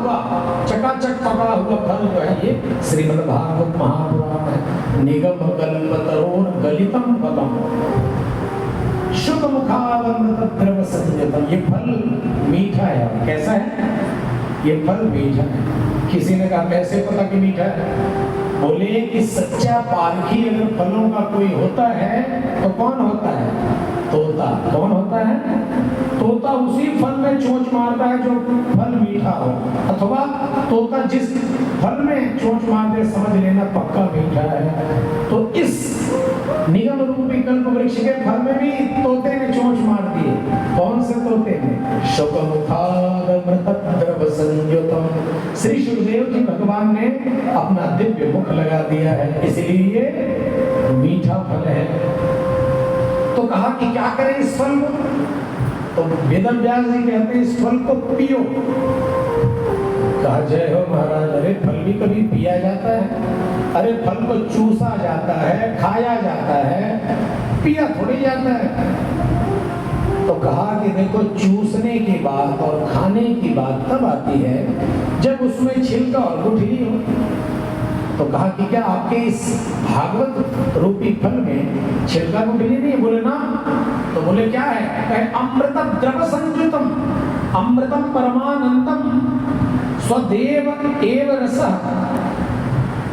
हुआ, चकाचक पका हुआ फल जो है ये श्रीमद् भागवत महापुराण है। निगम कल्पतरोर गलितम फलम शुभ मुखावृत द्रव संयुतम। ये फल मीठा है। कैसा है ये फल? मीठा है। किसी ने कहा कैसे पता कि मीठा है? बोले कि सच्चा पारखी अगर फलों का कोई होता है तो कौन होता है? तोता। कौन होता है? तोता उसी फल में चोंच मारता है जो फल मीठा हो, अथवा तोता जिस फल में चोंच मार दे समझ लेना पक्का मीठा है। तो इस निगम रूपी कल्प वृक्ष के फल में भी तोते ने चोंच मार दी। कौन से तोते ने? शुकमुखादमृतद्रव संयुतम। श्री सुखदेव जी भगवान ने अपना दिव्य मुख लगा दिया है, इसलिए ये मीठा फल है। तो कहा कि क्या करें इस फल को? तो वेदव्यास जी कहते हैं इस फल को पियो। कहा जय हो महाराज, अरे फल भी कभी पिया जाता है? अरे फल को चूसा जाता है, खाया जाता है, पिया थोड़ी जाता है। तो कहा कि देखो चूसने की बात और खाने की बात तब आती है जब उसमें छिलका और गुठली हो। तो कहा कि क्या आपके इस भागवत रूपी फल में छिलका गुठली नहीं? बोले ना। तो बोले क्या है? कहे अमृतम द्रव संयुतम अमृतम परमानंदम स्वदेव एव रसः।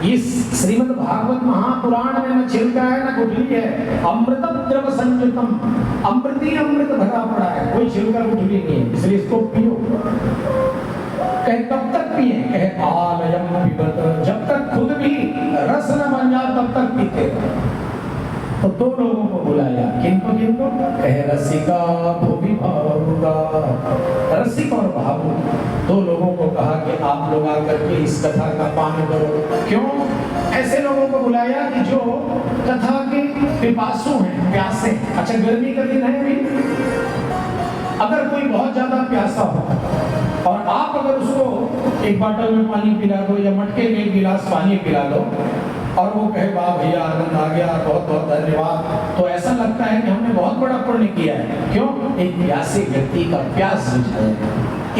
इस श्रीमद् भागवत महापुराण में न छिलका है न गुठली है, अमृतम द्रव संयुतम, अमृत ही अमृत भरा पड़ा है, कोई छिलका गुठली नहीं है, इसलिए इसको पियो। कहे कब तक पिए? कहे आलयम पिबत, जब तक खुद भी रस न बन जाए तब तक पीते। तो दो लोगों को बुलाया, किनको किनको? कहे रसिका भूमि भावुका। रसिक और भावुक दो लोगों को कहा कि आप लोग आकर के इस कथा का पान करो। क्यों? ऐसे लोगों को बुलाया कि जो कथा के पिपासु हैं, प्यासे। अच्छा गर्मी का दिन है भी, अगर कोई बहुत ज्यादा प्यासा हो और आप अगर उसको एक बोतल में पानी पिला दो या मटके में एक गिलास पानी पिला दो और वो कहे वाह भैया आनंद आ गया, बहुत बहुत धन्यवाद, तो ऐसा लगता है कि हमने बहुत बड़ा पुण्य किया है। क्यों? एक प्यासे व्यक्ति का प्यास बुझाया।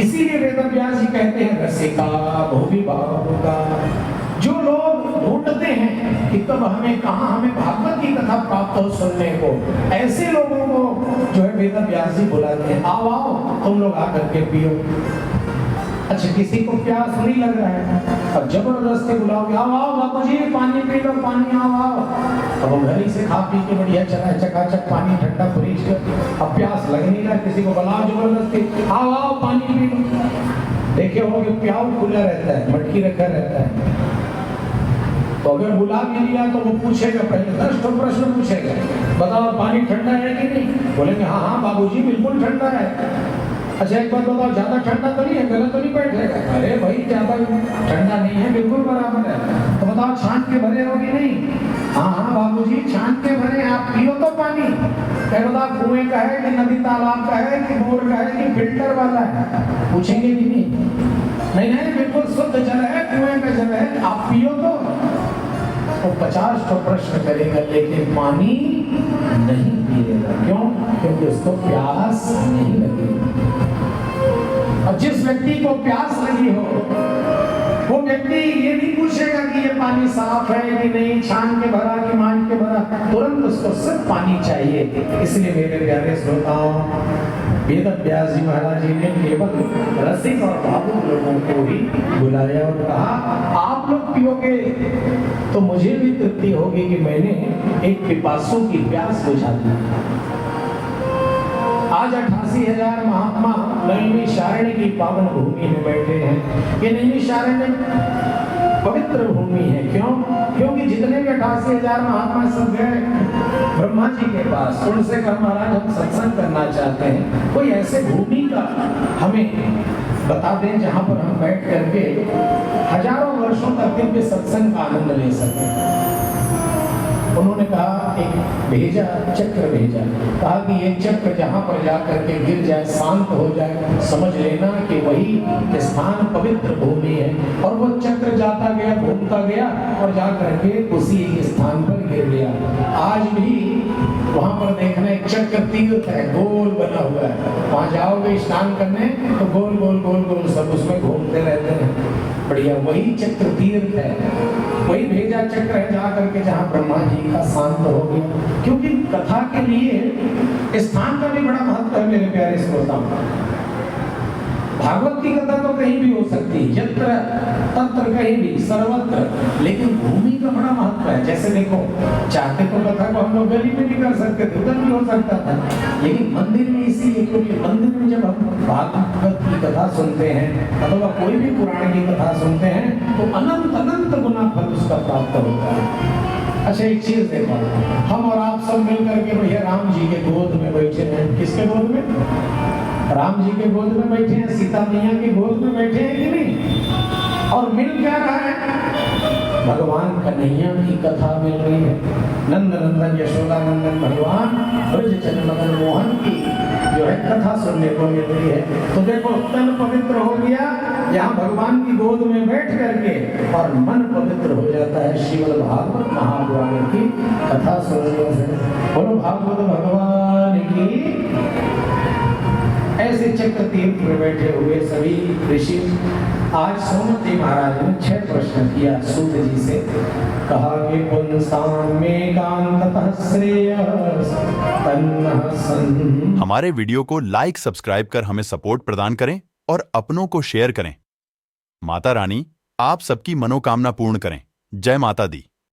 इसीलिए वेदव्यास जी कहते हैं रसिका भूमि भावुका। जो लोग ढूंढते हैं कि तब हमें कहाँ हमें भागवत की कथा प्राप्त हो सुनने को, ऐसे लोगों को जो है वेदव्यास जी बुलाते हैं, आओ आओ तुम लोग आकर के पियो। अच्छा किसी को प्यास नहीं लग रहा है और जबरदस्ती बुलाओगे, आओ आओ बाबू जी पानी पी लो, पानी आओ आओ। अब वो घर ही से खा पी के बढ़िया चला चकाचक पानी ठंडा फ्रिज कर, अब प्यास लग नहीं रहा, किसी को बुलाओ जबरदस्ती, आओ आओ पानी पी लो। देखे होगे प्याऊ खुला रहता है, मटकी रखा रहता है। तो अगर बुला भी लिया तो वो पूछेगा पहले 10 प्रश्न पूछेगा, बताओ पानी ठंडा है कि नहीं? बोलेंगे हाँ हाँ बाबूजी बिल्कुल ठंडा है। अच्छा एक बात बताओ ज्यादा ठंडा तो नहीं है, गला तो नहीं बैठेगा? अरे भाई ज्यादा ठंडा नहीं है, बिल्कुल बराबर है। तो बताओ छान के भरे हो कि नहीं? हाँ हाँ बाबूजी छान के भरे, आप पियो तो पानी। क्या बताओ कुएं का है कि नदी तालाब का है कि बोर का है कि फिल्टर वाला है? पूछेंगे कि नहीं? नहीं नहीं बिल्कुल शुद्ध जल है, कुएं का जल है, आप पियो तो 50 प्रश्न करेगा लेकिन पानी नहीं पिएगा। क्यों? क्योंकि उसको प्यास नहीं लगी। और जिस व्यक्ति को प्यास लगी हो वो व्यक्ति ये नहीं पूछेगा कि ये पानी साफ है कि नहीं, छान के भरा कि मान के भरा, तुरंत उसको सिर्फ पानी चाहिए। इसलिए मेरे प्यारे श्रोताओं, वेदव्यास जी महाराज जी ने केवल रसिक और भावुक लोगों को ही बुलाया और कहा आप लोग पियोगे तो मुझे भी तृप्ति होगी कि मैंने एक पिपासु की प्यास बुझा दी। आज 88,000 महात्मा नैमिषारण्य की पावन भूमि में बैठे हैं। ये नैमिषारण्य पवित्र भूमि है। क्यों? क्योंकि जितने भी 88,000 महात्मा सब गए ब्रह्मा जी के पास, उनसे कहा महाराज हम सत्संग करना चाहते हैं, कोई ऐसे भूमि का हमें बता दें जहां पर हम बैठ करके हजारों वर्षों तक दिव्य सत्संग का आनंद ले सकें। उन्होंने कहा एक भेजा, चक्र भेजा, कहा कि ये चक्र जहां पर जाकर के गिर जाए, शांत हो जाए, समझ लेना कि वही स्थान पवित्र भूमि है। और वो चक्र जाता गया, घूमता गया और जाकर के उसी स्थान पर गिर गया। आज भी वहां पर देखना एक चक्र तीर्थ है, गोल बना हुआ है, वहां जाओगे स्नान करने तो गोल गोल गोल गोल सब उसमें घूमते रहते हैं। भैया वही चक्र तीर्थ है, वही भेजा चक्र है जा करके जहाँ ब्रह्मा जी का शांत हो गया। क्योंकि कथा के लिए स्थान का भी बड़ा महत्व है मेरे प्यारे श्रोताओं। भागवत की कथा तो कहीं भी हो सकती है, यत्र तत्र कहीं भी सर्वत्र, लेकिन भूमि का बड़ा महत्व है। जैसे देखो, चाहते तो कथा को हम लोग गली में भी कर सकते थे, उधर भी हो सकता था, लेकिन मंदिर में इसीलिए क्योंकि मंदिर में जब हम भागवत की कथा सुनते हैं अथवा कोई भी पुराण की कथा सुनते हैं तो अनंत अनंत गुना फल उसका प्राप्त होता है। अच्छा एक चीज देखो, हम और आप सब मिल करके भैया राम जी के गोद में बैठे हैं। किसके गोद में? राम जी के गोद में बैठे हैं, सीता मैया के गोद में बैठे हैं कि नहीं? और मिल क्या रहा है? भगवान कन्हैया की कथा मिल रही है। नंद नंदन यशोदा नंदन भगवान ब्रज मदन मोहन की जो है कथा सुनने को मिल रही है। तो देखो तन पवित्र हो गया यहाँ भगवान की गोद में बैठ करके, और मन पवित्र हो जाता है श्रीमद् भागवत महापुराण की कथा सुनने से। बोलो भागवत भगवान की। ऐसे चक्र तीर्थ में बैठे हुए सभी ऋषि, आज सोमवती महाराज ने 6 प्रश्न किया सूत जी से। कहा कि पुंसां में कांततः श्रेयः तन्नः सन्। हमारे वीडियो को लाइक सब्सक्राइब कर हमें सपोर्ट प्रदान करें और अपनों को शेयर करें। माता रानी आप सबकी मनोकामना पूर्ण करें। जय माता दी।